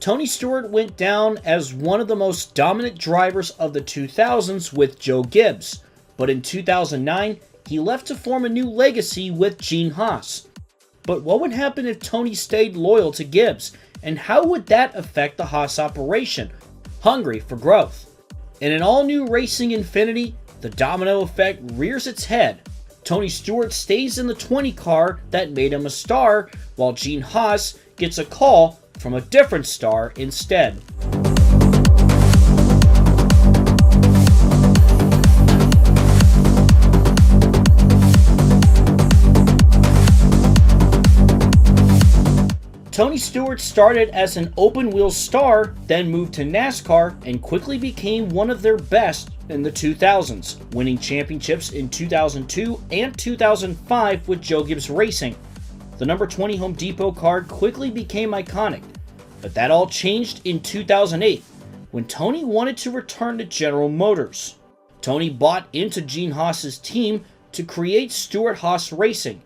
Tony Stewart went down as one of the most dominant drivers of the 2000s with Joe Gibbs, but in 2009, he left to form a new legacy with Gene Haas. But what would happen if Tony stayed loyal to Gibbs, and how would that affect the Haas operation, hungry for growth? In an all-new racing infinity, the domino effect rears its head. Tony Stewart stays in the 20 car that made him a star, while Gene Haas gets a call from a different star instead. Tony Stewart started as an open-wheel star, then moved to NASCAR, and quickly became one of their best in the 2000s, winning championships in 2002 and 2005 with Joe Gibbs Racing. The number 20 Home Depot card quickly became iconic, but that all changed in 2008, when Tony wanted to return to General Motors. Tony bought into Gene Haas's team to create Stewart Haas Racing.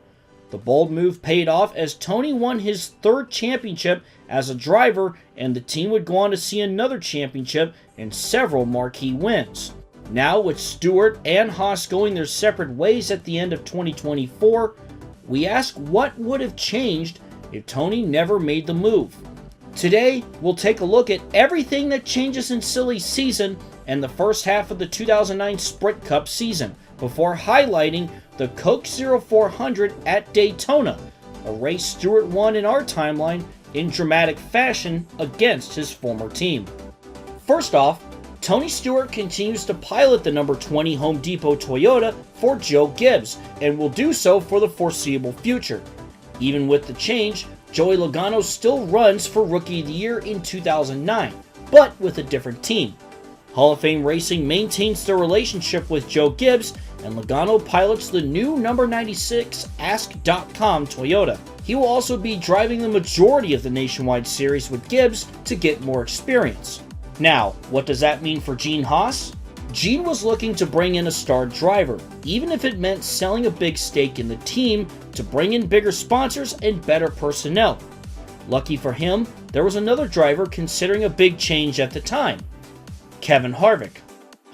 The bold move paid off as Tony won his third championship as a driver, and the team would go on to see another championship and several marquee wins. Now, with Stewart and Haas going their separate ways at the end of 2024, we ask what would have changed if Tony never made the move. Today, we'll take a look at everything that changes in silly season and the first half of the 2009 Sprint Cup season, before highlighting the Coke 0400 at Daytona, a race Stewart won in our timeline in dramatic fashion against his former team. First off, Tony Stewart continues to pilot the number 20 Home Depot Toyota for Joe Gibbs, and will do so for the foreseeable future. Even with the change, Joey Logano still runs for Rookie of the Year in 2009, but with a different team. Hall of Fame Racing maintains their relationship with Joe Gibbs, and Logano pilots the new number 96 Ask.com Toyota. He will also be driving the majority of the Nationwide Series with Gibbs to get more experience. Now, what does that mean for Gene Haas? Gene was looking to bring in a star driver, even if it meant selling a big stake in the team to bring in bigger sponsors and better personnel. Lucky for him, there was another driver considering a big change at the time: Kevin Harvick.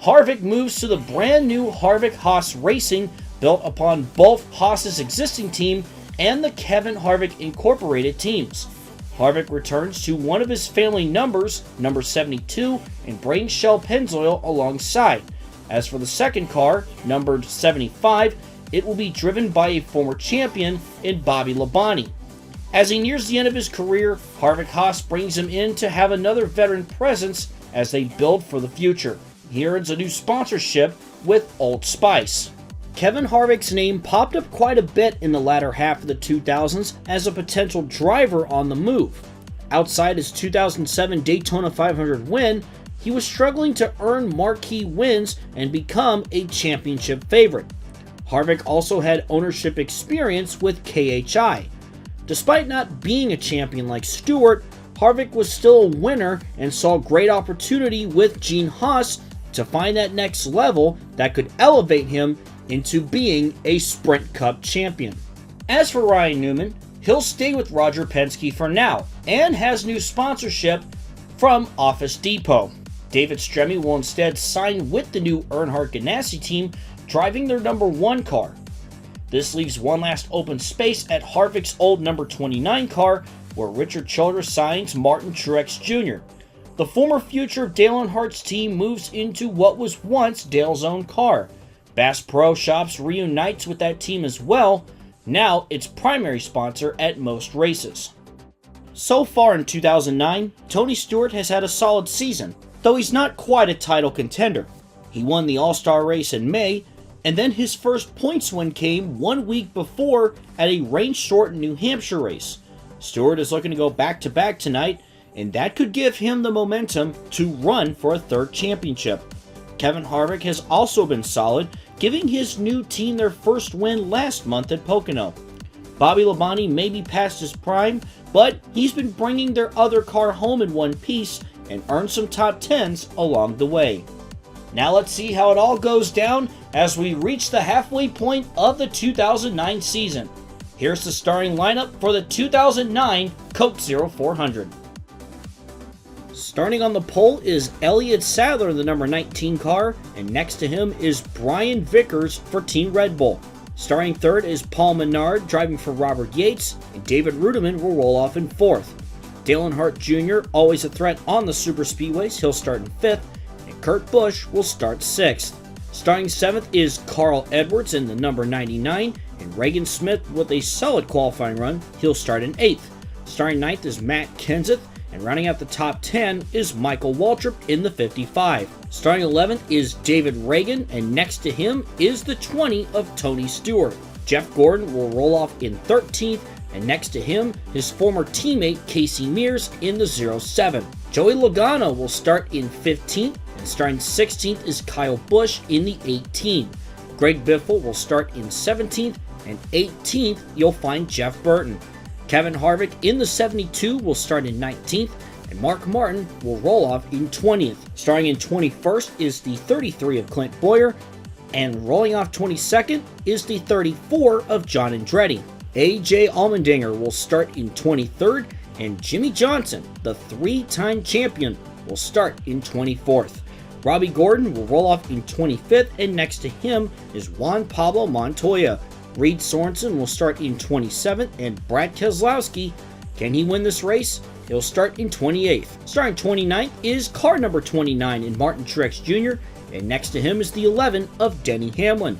Harvick moves to the brand new Harvick Haas Racing, built upon both Haas's existing team and the Kevin Harvick Incorporated teams. Harvick returns to one of his family numbers, number 72, and brings Shell Pennzoil alongside. As for the second car, numbered 75, it will be driven by a former champion in Bobby Labonte. As he nears the end of his career, Harvick Haas brings him in to have another veteran presence as they build for the future. He earns a new sponsorship with Old Spice. Kevin Harvick's name popped up quite a bit in the latter half of the 2000s as a potential driver on the move. Outside his 2007 Daytona 500 win, he was struggling to earn marquee wins and become a championship favorite. Harvick also had ownership experience with KHI. Despite not being a champion like Stewart, Harvick was still a winner and saw great opportunity with Gene Haas to find that next level that could elevate him into being a Sprint Cup champion. As for Ryan Newman, he'll stay with Roger Penske for now and has new sponsorship from Office Depot. David Stremme will instead sign with the new Earnhardt Ganassi team, driving their number 1 car. This leaves one last open space at Harvick's old number 29 car, where Richard Childress signs Martin Truex Jr. The former future Dale Earnhardt's team moves into what was once Dale's own car. Bass Pro Shops reunites with that team as well, now its primary sponsor at most races. So far in 2009, Tony Stewart has had a solid season, though he's not quite a title contender. He won the All-Star race in May, and then his first points win came 1 week before at a rain-shortened New Hampshire race. Stewart is looking to go back-to-back tonight, and that could give him the momentum to run for a third championship. Kevin Harvick has also been solid, giving his new team their first win last month at Pocono. Bobby Labonte may be past his prime, but he's been bringing their other car home in one piece and earned some top 10s along the way. Now let's see how it all goes down as we reach the halfway point of the 2009 season. Here's the starting lineup for the 2009 Coke 0400. Starting on the pole is Elliott Sadler, the number 19 car, and next to him is Brian Vickers for Team Red Bull. Starting third is Paul Menard, driving for Robert Yates, and David Rudiman will roll off in fourth. Dale Earnhardt Jr., always a threat on the super speedways, he'll start in fifth, and Kurt Busch will start sixth. Starting seventh is Carl Edwards in the number 99, and Reagan Smith with a solid qualifying run, he'll start in eighth. Starting ninth is Matt Kenseth, and rounding out the top 10 is Michael Waltrip in the 55. Starting 11th is David Reagan, and next to him is the 20 of Tony Stewart. Jeff Gordon will roll off in 13th, and next to him, his former teammate Casey Mears in the 07. Joey Logano will start in 15th, and starting 16th is Kyle Busch in the 18. Greg Biffle will start in 17th, and 18th you'll find Jeff Burton. Kevin Harvick in the 72 will start in 19th, and Mark Martin will roll off in 20th. Starting in 21st is the 33 of Clint Bowyer, and rolling off 22nd is the 34 of John Andretti. AJ Allmendinger will start in 23rd, and Jimmy Johnson, the three-time champion, will start in 24th. Robbie Gordon will roll off in 25th, and next to him is Juan Pablo Montoya. Reed Sorensen will start in 27th, and Brad Keselowski, can he win this race? He'll start in 28th. Starting 29th is car number 29 in Martin Truex Jr., and next to him is the 11 of Denny Hamlin.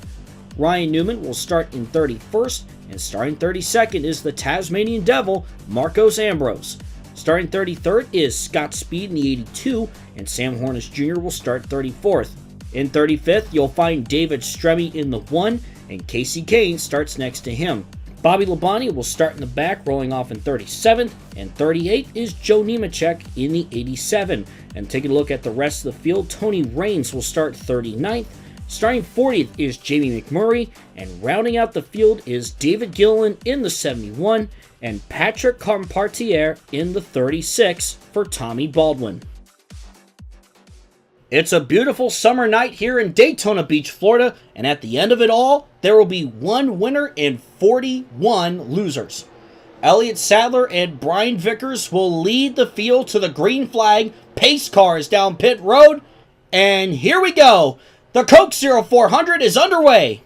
Ryan Newman will start in 31st, and starting 32nd is the Tasmanian Devil, Marcos Ambrose. Starting 33rd is Scott Speed in the 82, and Sam Hornish Jr. will start 34th. In 35th, you'll find David Stremme in the 1, and Casey Kane starts next to him. Bobby Labonte will start in the back, rolling off in 37th, and 38th is Joe Nemechek in the 87. And taking a look at the rest of the field, Tony Raines will start 39th. Starting 40th is Jamie McMurray, and rounding out the field is David Gilliland in the 71, and Patrick Carpentier in the 36 for Tommy Baldwin. It's a beautiful summer night here in Daytona Beach, Florida, and at the end of it all, there will be one winner and 41 losers. Elliott Sadler and Brian Vickers will lead the field to the green flag pace cars down pit road, and here we go. The Coke 0400 is underway.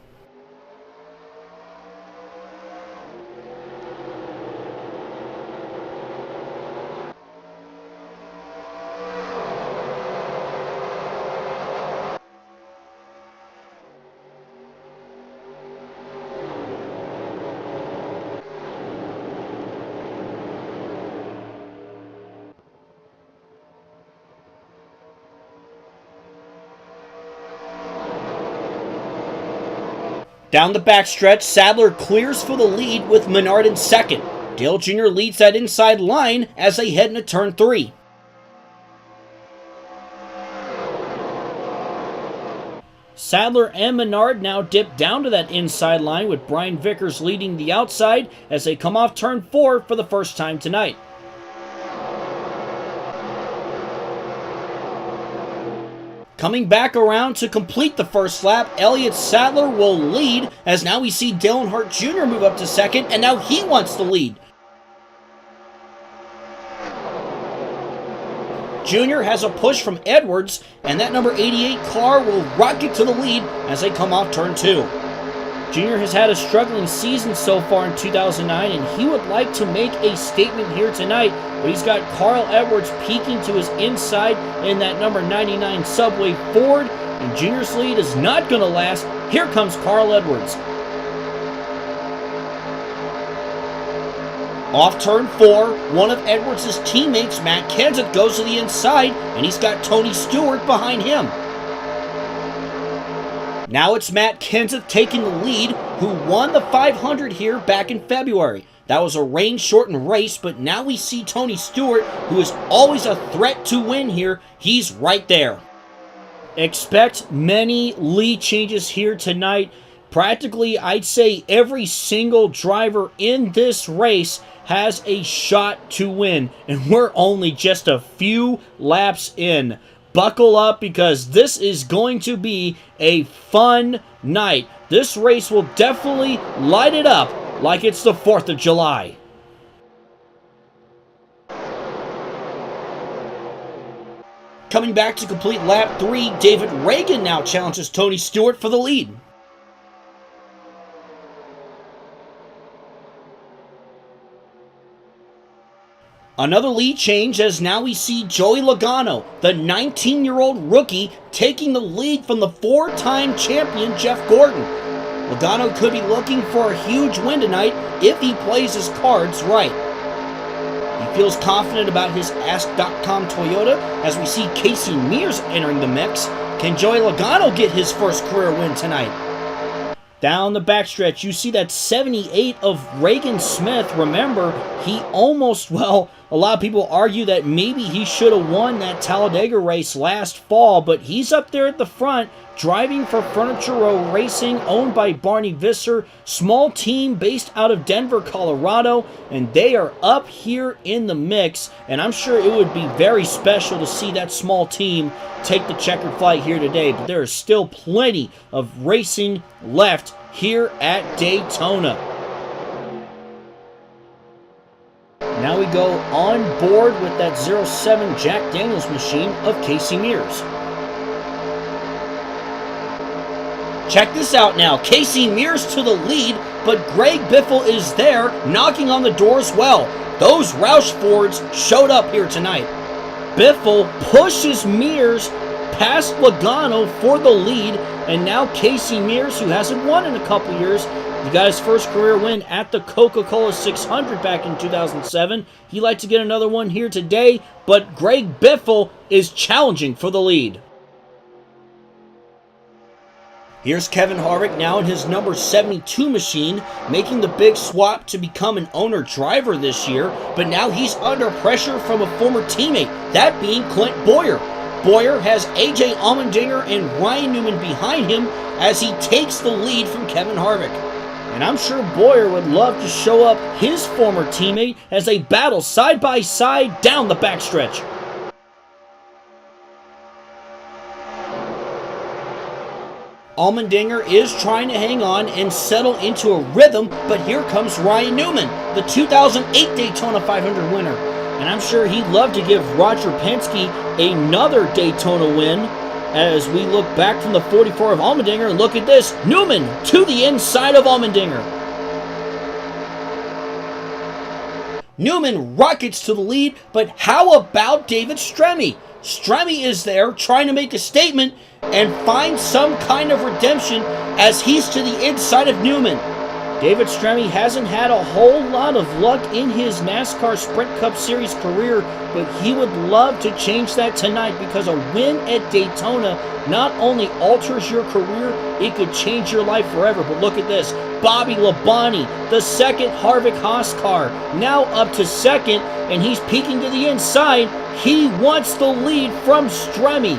Down the backstretch, Sadler clears for the lead with Menard in second. Dale Jr. leads that inside line as they head into turn 3. Sadler and Menard now dip down to that inside line with Brian Vickers leading the outside as they come off turn 4 for the first time tonight. Coming back around to complete the first lap, Elliott Sadler will lead as now we see Dale Earnhardt Jr. move up to second, and now he wants the lead. Jr. has a push from Edwards, and that number 88 car will rocket to the lead as they come off turn 2. Jr. has had a struggling season so far in 2009, and he would like to make a statement here tonight, but he's got Carl Edwards peeking to his inside in that number 99 Subway Ford, and Jr.'s lead is not going to last. Here comes Carl Edwards. Off turn 4, one of Edwards' teammates, Matt Kenseth, goes to the inside, and he's got Tony Stewart behind him. Now it's Matt Kenseth taking the lead, who won the 500 here back in February. That was a rain-shortened race, but now we see Tony Stewart, who is always a threat to win here. He's right there. Expect many lead changes here tonight. Practically, I'd say every single driver in this race has a shot to win, and we're only just a few laps in. Buckle up because this is going to be a fun night. This race will definitely light it up like it's the 4th of July. Coming back to complete lap 3, David Reagan now challenges Tony Stewart for the lead. Another lead change, as now we see Joey Logano, the 19-year-old rookie, taking the lead from the 4-time champion Jeff Gordon. Logano could be looking for a huge win tonight if he plays his cards right. He feels confident about his Ask.com Toyota as we see Casey Mears entering the mix. Can Joey Logano get his first career win tonight? Down the backstretch, you see that 78 of Reagan Smith. Remember, he almost, well, a lot of people argue that maybe he should have won that Talladega race last fall, but he's up there at the front, driving for Furniture Row Racing, owned by Barney Visser, small team based out of Denver, Colorado, and they are up here in the mix, and I'm sure it would be very special to see that small team take the checkered flag here today, but there is still plenty of racing left here at Daytona. Now we go on board with that 07 Jack Daniels machine of Casey Mears. Check this out now. Casey Mears to the lead, but Greg Biffle is there, knocking on the door as well. Those Roush Fords showed up here tonight. Biffle pushes Mears past Logano for the lead, and now Casey Mears, who hasn't won in a couple years, he got his first career win at the Coca-Cola 600 back in 2007. He'd like to get another one here today, but Greg Biffle is challenging for the lead. Here's Kevin Harvick now in his number 72 machine, making the big swap to become an owner-driver this year, but now he's under pressure from a former teammate, that being Clint Bowyer. Bowyer has AJ Allmendinger and Ryan Newman behind him as he takes the lead from Kevin Harvick. And I'm sure Bowyer would love to show up his former teammate as they battle side by side down the backstretch. Allmendinger is trying to hang on and settle into a rhythm, but here comes Ryan Newman, the 2008 Daytona 500 winner. And I'm sure he'd love to give Roger Penske another Daytona win as we look back from the 44 of Allmendinger, and look at this, Newman to the inside of Allmendinger. Newman rockets to the lead, but how about David Stremme? Stremme is there trying to make a statement and find some kind of redemption as he's to the inside of Newman. David Stremme hasn't had a whole lot of luck in his NASCAR Sprint Cup Series career, but he would love to change that tonight because a win at Daytona not only alters your career, it could change your life forever. But look at this, Bobby Labonte, the second Harvick Haas car, now up to second, and he's peeking to the inside. He wants the lead from Stremme.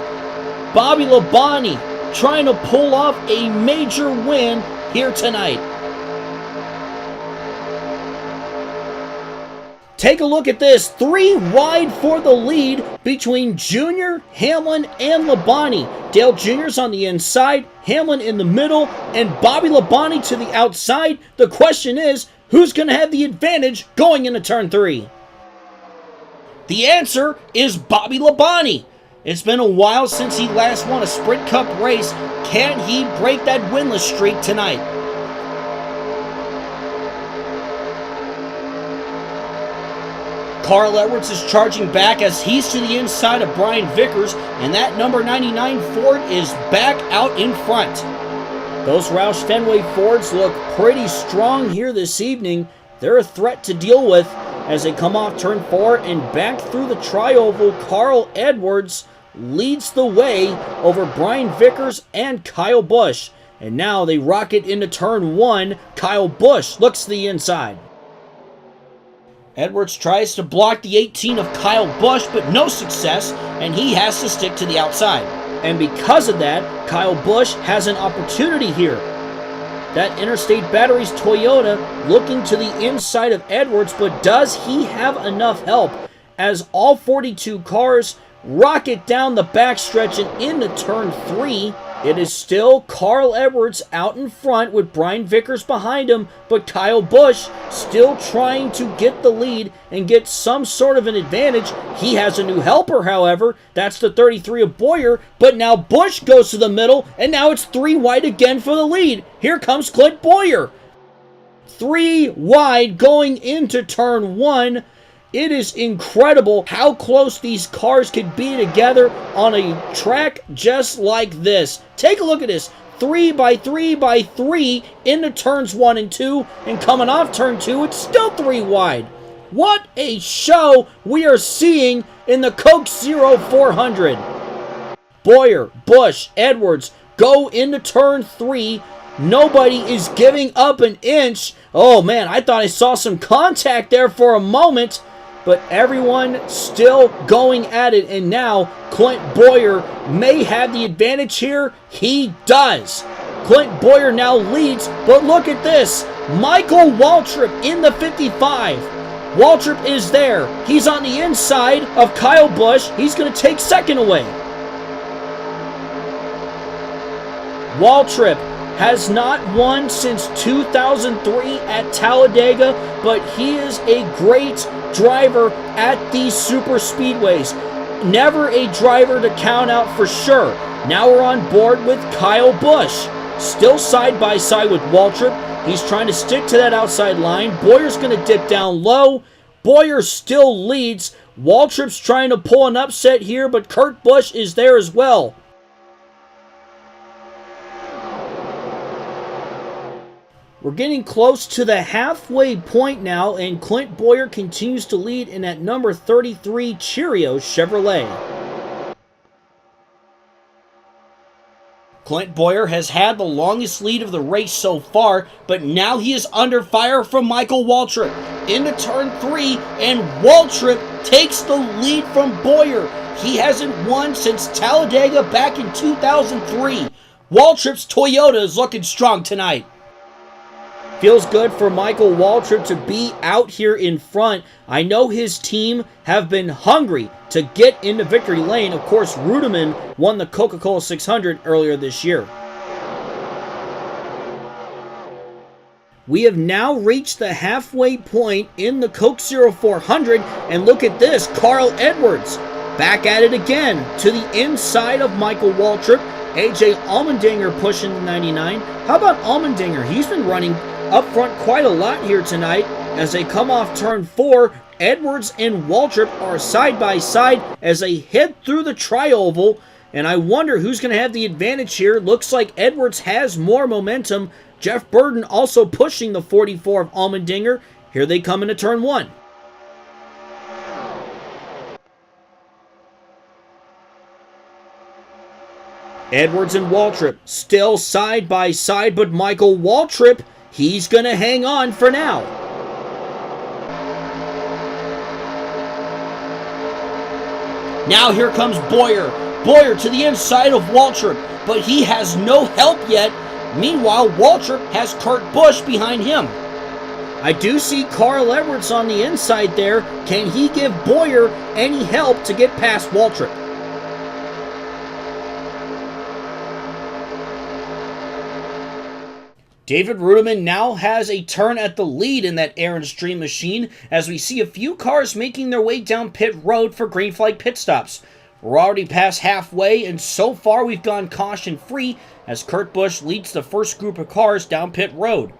Bobby Labonte trying to pull off a major win here tonight. Take a look at this, 3 wide for the lead between Junior, Hamlin, and Labonte. Dale Jr.'s on the inside, Hamlin in the middle, and Bobby Labonte to the outside. The question is, who's going to have the advantage going into turn 3? The answer is Bobby Labonte. It's been a while since he last won a Sprint Cup race. Can he break that winless streak tonight? Carl Edwards is charging back as he's to the inside of Brian Vickers, and that number 99 Ford is back out in front. Those Roush Fenway Fords look pretty strong here this evening. They're a threat to deal with as they come off turn 4 and back through the tri-oval. Carl Edwards leads the way over Brian Vickers and Kyle Busch. And now they rocket into turn 1. Kyle Busch looks to the inside. Edwards tries to block the 18 of Kyle Busch, but no success, and he has to stick to the outside. And because of that, Kyle Busch has an opportunity here. That Interstate Batteries Toyota looking to the inside of Edwards, but does he have enough help as all 42 cars rocket down the backstretch and into turn 3? It is still Carl Edwards out in front with Brian Vickers behind him, but Kyle Busch still trying to get the lead and get some sort of an advantage. He has a new helper, however. That's the 33 of Bowyer, but now Busch goes to the middle, and now it's 3 wide again for the lead. Here comes Clint Bowyer. 3 wide going into turn 1. It is incredible how close these cars could be together on a track just like this. Take a look at this. 3 by 3 by 3 into turns 1 and 2, and coming off turn 2, it's still 3 wide. What a show we are seeing in the Coke Zero 400. Bowyer, Busch, Edwards go into turn 3. Nobody is giving up an inch. Oh man, I thought I saw some contact there for a moment. But everyone still going at it, and now Clint Bowyer may have the advantage here. He does. Clint Bowyer now leads, but look at this. Michael Waltrip in the 55. Waltrip is there. He's on the inside of Kyle Busch. He's going to take second away. Waltrip has not won since 2003 at Talladega, but he is a great driver at these super speedways. Never a driver to count out for sure. Now we're on board with Kyle Busch. Still side by side with Waltrip. He's trying to stick to that outside line. Bowyer's going to dip down low. Bowyer still leads. Waltrip's trying to pull an upset here, but Kurt Busch is there as well. We're getting close to the halfway point now, and Clint Bowyer continues to lead in that number 33 Cheerios Chevrolet. Clint Bowyer has had the longest lead of the race so far, but now he is under fire from Michael Waltrip. Into turn 3, and Waltrip takes the lead from Bowyer. He hasn't won since Talladega back in 2003. Waltrip's Toyota is looking strong tonight. Feels good for Michael Waltrip to be out here in front. I know his team have been hungry to get into victory lane. Of course, Ruderman won the Coca-Cola 600 earlier this year. We have now reached the halfway point in the Coke Zero 400, and look at this, Carl Edwards back at it again to the inside of Michael Waltrip. AJ Allmendinger pushing the 99. How about Allmendinger? He's been running up front quite a lot here tonight as they come off turn 4. Edwards and Waltrip are side by side as they head through the tri-oval, and I wonder who's going to have the advantage here. Looks like Edwards has more momentum. Jeff Burton also pushing the 44 of Allmendinger. Here they come into turn 1. Edwards and Waltrip still side by side, but Michael Waltrip, he's going to hang on for now. Now here comes Bowyer. Bowyer to the inside of Waltrip, but he has no help yet. Meanwhile, Waltrip has Kurt Busch behind him. I do see Carl Edwards on the inside there. Can he give Bowyer any help to get past Waltrip? David Ruderman now has a turn at the lead in that Aaron's Dream machine as we see a few cars making their way down pit road for green flag pit stops. We're already past halfway, and so far we've gone caution-free as Kurt Busch leads the first group of cars down pit road.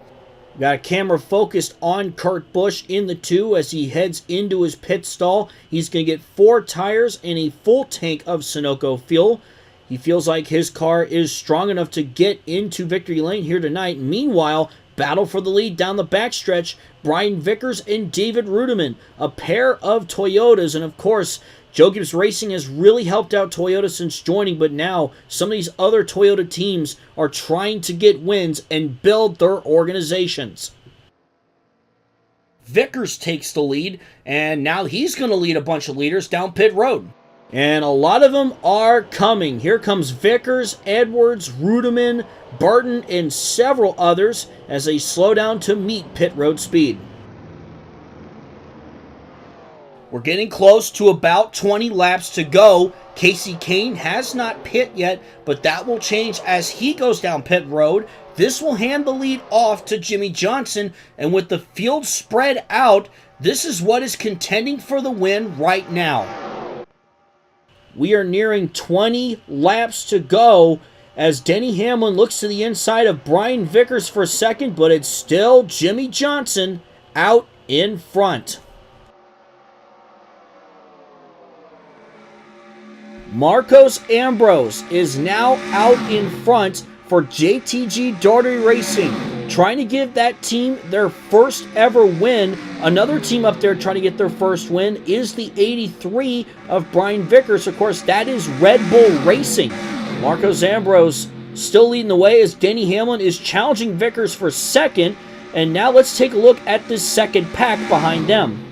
We got a camera focused on Kurt Busch in the 2 as he heads into his pit stall. He's going to get 4 tires and a full tank of Sunoco fuel. He feels like his car is strong enough to get into victory lane here tonight. Meanwhile, battle for the lead down the backstretch. Brian Vickers and David Ruderman, a pair of Toyotas. And of course, Joe Gibbs Racing has really helped out Toyota since joining, but now some of these other Toyota teams are trying to get wins and build their organizations. Vickers takes the lead, and now he's going to lead a bunch of leaders down pit road. And a lot of them are coming. Here comes Vickers, Edwards, Ruderman, Burton, and several others as they slow down to meet pit road speed. We're getting close to about 20 laps to go. Casey Kane has not pit yet, but that will change as he goes down pit road. This will hand the lead off to Jimmie Johnson, and with the field spread out, this is what is contending for the win right now. We are nearing 20 laps to go as Denny Hamlin looks to the inside of Brian Vickers for second, but it's still Jimmie Johnson out in front. Marcos Ambrose is now out in front for JTG Daugherty Racing, trying to give that team their first ever win. Another team up there trying to get their first win is the 83 of Brian Vickers. Of course, that is Red Bull Racing. Marcos Ambrose still leading the way as Denny Hamlin is challenging Vickers for second. And now let's take a look at the second pack behind them.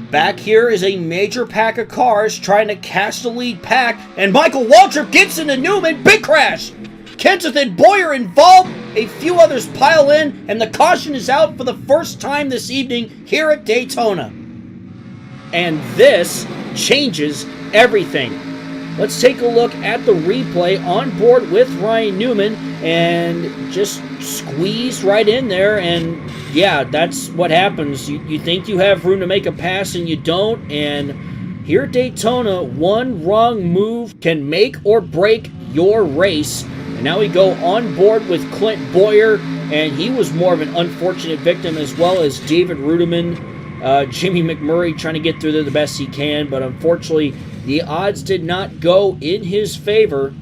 Back here is a major pack of cars trying to catch the lead pack, and Michael Waltrip gets into Newman. Big crash! Kenseth and Boyer involved. A few others pile in, and the caution is out for the first time this evening here at Daytona. And this changes everything. Let's take a look at the replay on board with Ryan Newman, and just squeeze right in there, and yeah, that's what happens. You think you have room to make a pass and you don't, and here at Daytona, one wrong move can make or break your race. And now we go on board with Clint Boyer, and he was more of an unfortunate victim, as well as David Rudiman. Jimmy McMurray trying to get through there the best he can, but unfortunately the odds did not go in his favor.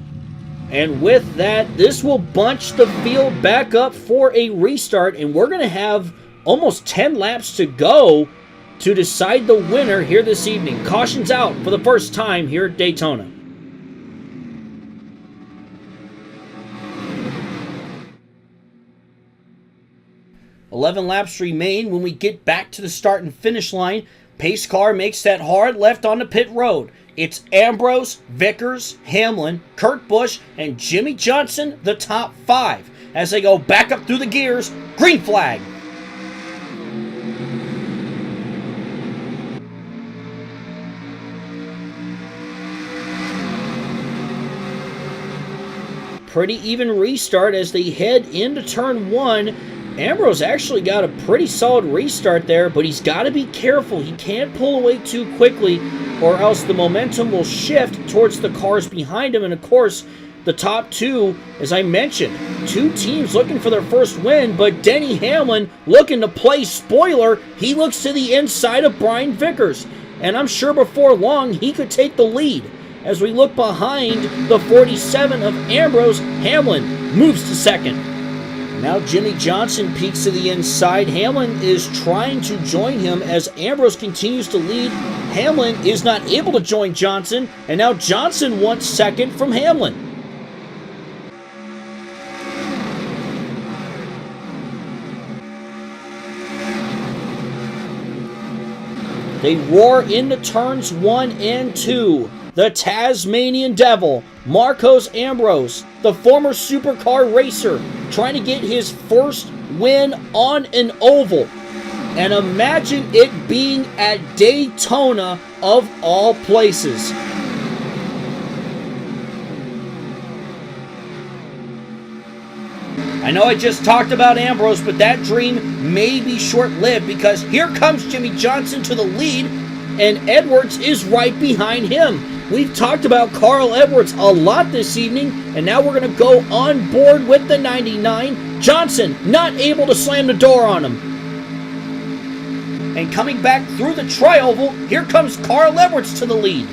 And with that, this will bunch the field back up for a restart, and we're going to have almost 10 laps to go to decide the winner here this evening. Caution's out for the first time here at Daytona. "11 laps remain when we get back to the start and finish line. Pace car makes that hard left on the pit road. It's Ambrose, Vickers, Hamlin, Kurt Busch, and Jimmie Johnson, the top 5. As they go back up through the gears, green flag. Pretty even restart as they head into turn 1. Ambrose actually got a pretty solid restart there, but he's got to be careful. He can't pull away too quickly, or else the momentum will shift towards the cars behind him. And of course, the top 2, as I mentioned, 2 teams looking for their first win, but Denny Hamlin looking to play spoiler. He looks to the inside of Brian Vickers, and I'm sure before long he could take the lead. As we look behind the 47 of Ambrose, Hamlin moves to second. Now Jimmie Johnson peeks to the inside. Hamlin is trying to join him as Ambrose continues to lead. Hamlin is not able to join Johnson, and now Johnson wants second from Hamlin. They roar into turns 1 and 2. The Tasmanian Devil, Marcos Ambrose, the former supercar racer, trying to get his first win on an oval. And imagine it being at Daytona of all places. I know I just talked about Ambrose, but that dream may be short-lived, because here comes Jimmie Johnson to the lead, and Edwards is right behind him. We've talked about Carl Edwards a lot this evening, and now we're going to go on board with the 99. Johnson not able to slam the door on him. And coming back through the tri-oval, here comes Carl Edwards to the lead.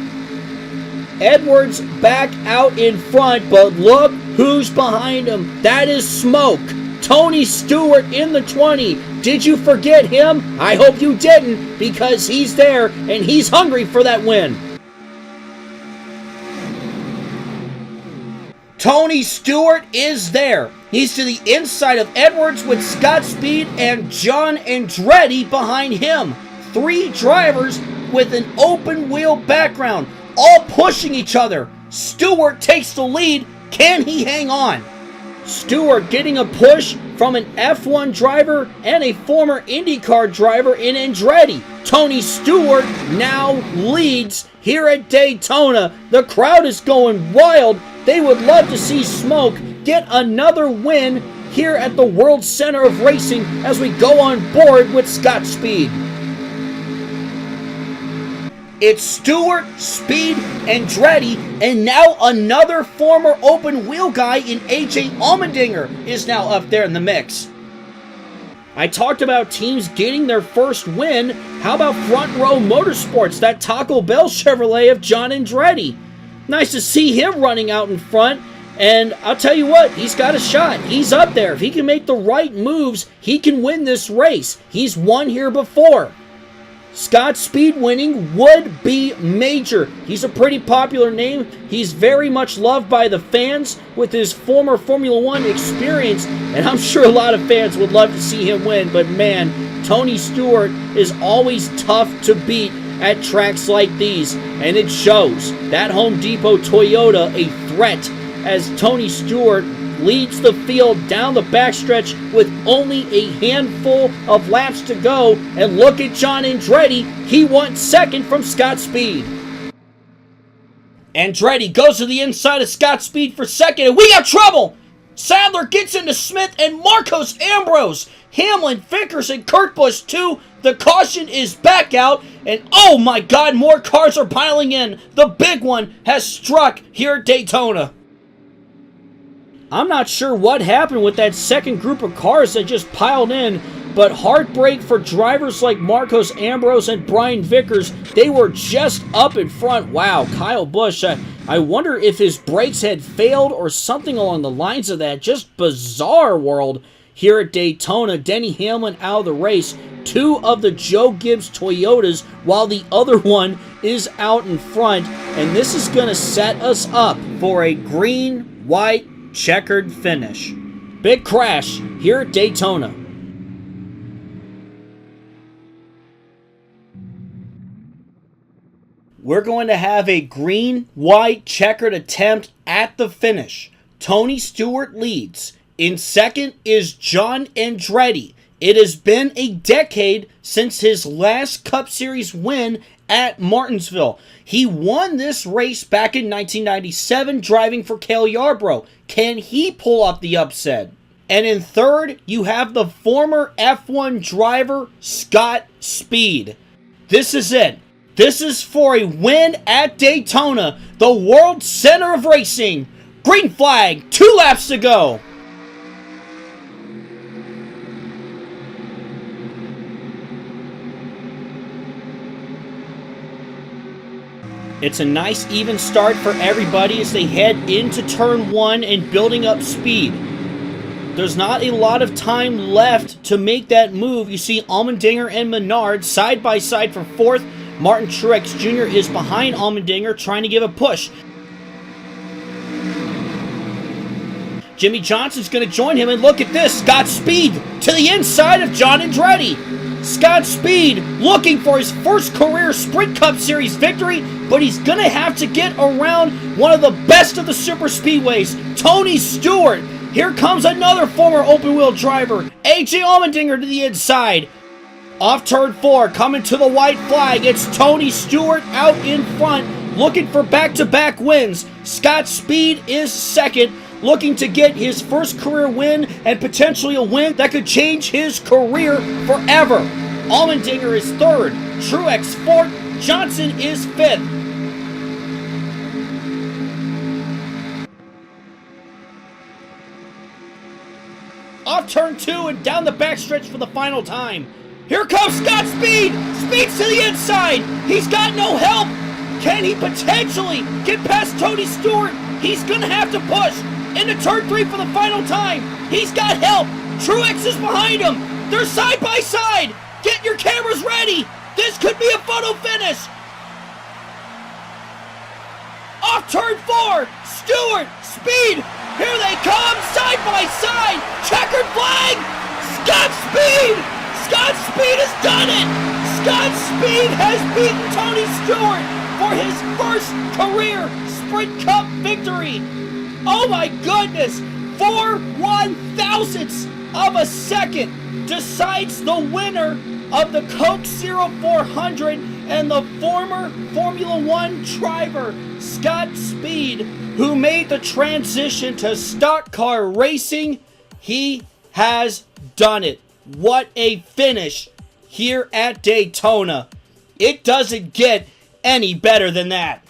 Edwards back out in front, but look who's behind him. That is smoke. Tony Stewart in the 20. Did you forget him? I hope you didn't, because he's there and he's hungry for that win. Tony Stewart is there. He's to the inside of Edwards with Scott Speed and John Andretti behind him. 3 drivers with an open wheel background, all pushing each other. Stewart takes the lead. Can he hang on? Stewart getting a push from an F1 driver and a former IndyCar driver in Andretti. Tony Stewart now leads here at Daytona. The crowd is going wild. They would love to see Smoke get another win here at the World Center of Racing as we go on board with Scott Speed. It's Stewart, Speed, Andretti, and now another former open wheel guy in AJ Allmendinger is now up there in the mix. I talked about teams getting their first win. How about Front Row Motorsports, that Taco Bell Chevrolet of John Andretti? Nice to see him running out in front, and I'll tell you what, he's got a shot. He's up there. If he can make the right moves, he can win this race. He's won here before. Scott Speed winning would be major. He's a pretty popular name. He's very much loved by the fans with his former Formula One experience, and I'm sure a lot of fans would love to see him win, but man, Tony Stewart is always tough to beat at tracks like these, and it shows. That Home Depot Toyota a threat as Tony Stewart leads the field down the backstretch with only a handful of laps to go. And look at John Andretti. He won second from Scott Speed. Andretti goes to the inside of Scott Speed for second, and we got trouble! Sadler gets into Smith and Marcos Ambrose. Hamlin, Vickers, and Kurt Busch too. The caution is back out, and oh my God, more cars are piling in. The big one has struck here at Daytona. I'm not sure what happened with that second group of cars that just piled in, but heartbreak for drivers like Marcos Ambrose and Brian Vickers. They were just up in front. Wow, Kyle Busch, I wonder if his brakes had failed or something along the lines of that. Just bizarre world here at Daytona. Denny Hamlin out of the race. Two of the Joe Gibbs Toyotas, while the other one is out in front. And this is going to set us up for a green, white, checkered finish. Big crash here at Daytona. We're going to have a green, white, checkered attempt at the finish. Tony Stewart leads. In second is John Andretti. It has been a decade since his last Cup Series win at Martinsville. He won this race back in 1997 driving for Cale Yarborough. Can he pull off the upset? And in third, you have the former F1 driver, Scott Speed. This is it. This is for a win at Daytona, the World Center of Racing. Green flag, 2 laps to go. It's a nice even start for everybody as they head into turn 1 and building up speed. There's not a lot of time left to make that move. You see Allmendinger and Menard side by side for 4th. Martin Truex Jr. is behind Allmendinger trying to give a push. Jimmy Johnson's going to join him, and look at this. Scott Speed to the inside of John Andretti. Scott Speed looking for his first career Sprint Cup Series victory, but he's going to have to get around one of the best of the super speedways, Tony Stewart. Here comes another former open-wheel driver, AJ Allmendinger to the inside. Off turn 4, coming to the white flag, it's Tony Stewart out in front, looking for back-to-back wins. Scott Speed is second, looking to get his first career win and potentially a win that could change his career forever. Allmendinger is third, Truex fourth, Johnson is fifth. Off turn 2 and down the backstretch for the final time. Here comes Scott Speed! Speed's to the inside! He's got no help! Can he potentially get past Tony Stewart? He's gonna have to push! Into turn 3 for the final time! He's got help! Truex is behind him! They're side by side! Get your cameras ready! This could be a photo finish! Off turn 4! Stewart! Speed! Here they come! Side by side! Checkered flag! Scott Speed! Scott Speed has done it! Scott Speed has beaten Tony Stewart for his first career Sprint Cup victory! Oh my goodness! 4/1000ths of a second decides the winner of the Coke Zero 400 and the former Formula One driver Scott Speed, who made the transition to stock car racing. He has done it. What a finish here at Daytona. It doesn't get any better than that.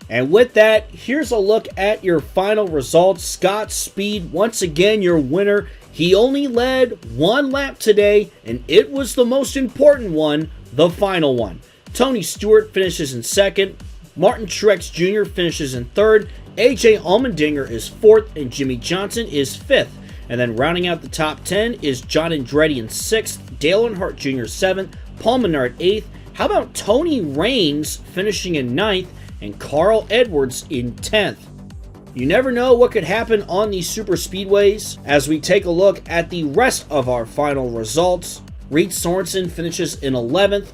And with that, here's a look at your final results. Scott Speed, once again, your winner. He only led one lap today, and it was the most important one, the final one. Tony Stewart finishes in second. Martin Truex Jr. finishes in third. AJ Allmendinger is fourth, and Jimmy Johnson is fifth. And then rounding out the top 10 is John Andretti in sixth, Dale Earnhardt Jr. seventh, Paul Menard eighth. How about Tony Raines finishing in ninth, and Carl Edwards in 10th. You never know what could happen on these super speedways. As we take a look at the rest of our final results, Reed Sorensen finishes in 11th,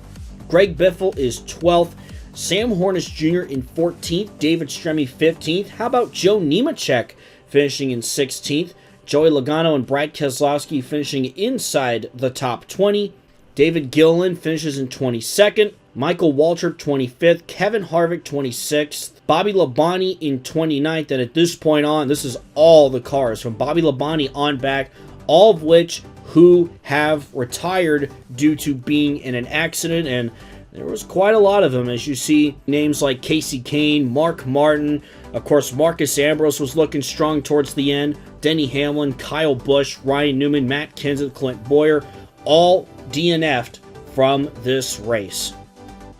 Greg Biffle is 12th, Sam Hornish Jr. in 14th, David Stremme 15th. How about Joe Nemechek finishing in 16th, Joey Logano and Brad Keselowski finishing inside the top 20, David Gilliland finishes in 22nd, Michael Waltrip 25th, Kevin Harvick 26th, Bobby Labonte in 29th, and at this point on, this is all the cars from Bobby Labonte on back, all of which who have retired due to being in an accident, and there was quite a lot of them, as you see names like Casey Kane, Mark Martin, of course Marcus Ambrose was looking strong towards the end, Denny Hamlin, Kyle Busch, Ryan Newman, Matt Kenseth, Clint Boyer, all DNF'd from this race.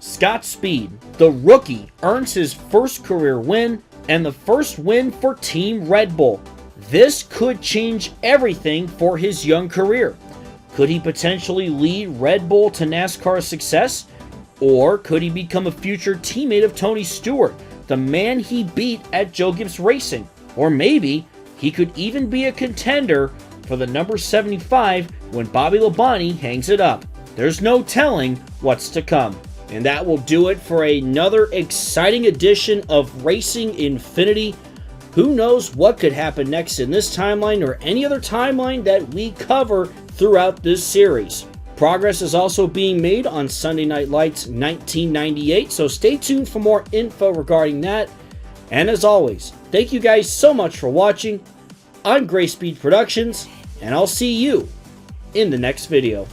Scott Speed, the rookie, earns his first career win and the first win for Team Red Bull. This could change everything for his young career. Could he potentially lead Red Bull to NASCAR success? Or could he become a future teammate of Tony Stewart, the man he beat at Joe Gibbs Racing? Or maybe he could even be a contender for the number 75 when Bobby Labonte hangs it up. There's no telling what's to come. And that will do it for another exciting edition of Racing Infinity. Who knows what could happen next in this timeline or any other timeline that we cover throughout this series. Progress is also being made on Sunday Night Lights 1998, so stay tuned for more info regarding that. And as always, thank you guys so much for watching. I'm Gray Speed Productions, and I'll see you in the next video.